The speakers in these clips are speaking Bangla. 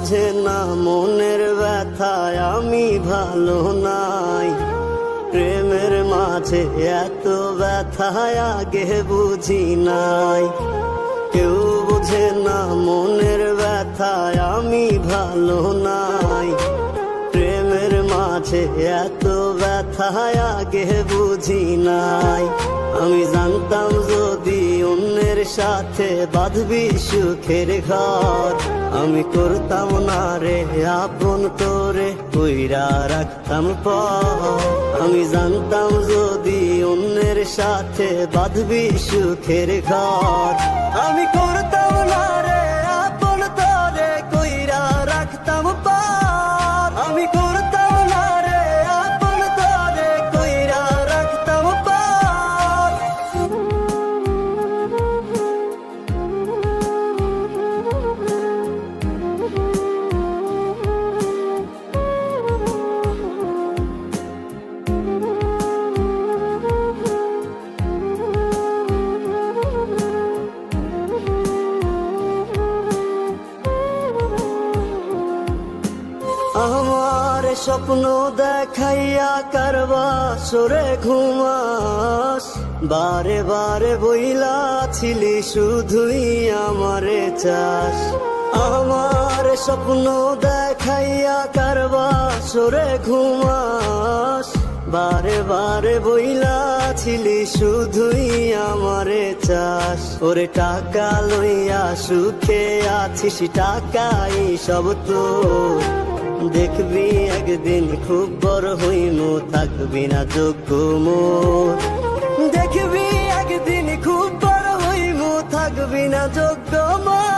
বুঝে না মনের ব্যথায় আমি ভালো নাই। প্রেমের মাঝে এত ব্যথায় আগে বুঝি নাই। কেউ বুঝে না মনের ব্যথায় আমি ভালো নাই। প্রেমের মাঝে এত ব্যথায় আগে বুঝি নাই। আমি জানতাম যদি অন্যের সাথে বাঁধবি সুখের ঘর, আমি করতাম না রে আপন তোরে কইরা রাখতাম পর। আমি জানতাম যদি অন্যের সাথে বাঁধবি সুখের ঘর, আমি করতাম না রে আপন তোরে কইরা রাখতাম পর। আমি করতাম না রে আপন তোরে কইরা রাখতাম পর। আমার স্বপ্ন দেখাইয়া কারবা সরে ঘুমাস, বারে বারে বইলা ছিলি শুধুই আমারে চাস। আমার স্বপ্ন দেখাইয়া কারবা সরে ঘুমাস, বারে বারে বইলা ছিলি শুধুই আমারে চাস। ওরে টাকা লইয়া সুখে আছিস, টাকাই সব তো দেখবি একদিন খুব বড় হইমু, থাকবি না যোগ্য মোর। দেখবি একদিন খুব বড় হইমু, থাকবি না যোগ্য মোর।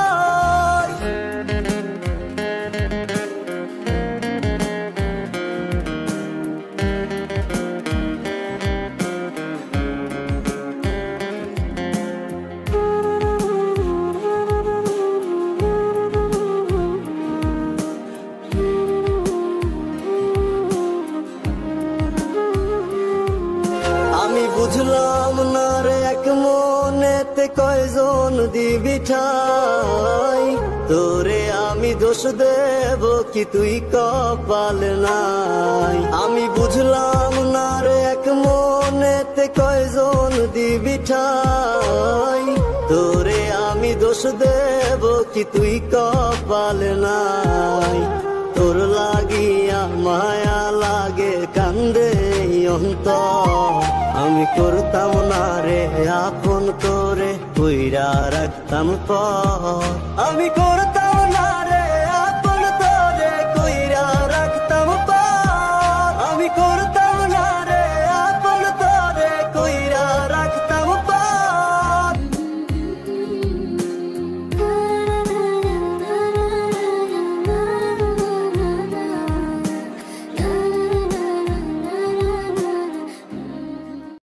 আমি বুঝলাম না রে এক মনেতে কয়জন দিবি ঠাই, তোরে আমি দোষ দেব কি তুই কপাল নাই। আমি বুঝলাম না রে এক মনেতে কয়জন দিবি ঠাই, তোরে আমি দোষ দেব কি তুই কপাল নাই। তোর লাগিয়া মায়া লাগে কান্দে অন্তর, আমি করতাম না রে আপন তোরে কইরা রাখতাম পর। আমি করতাম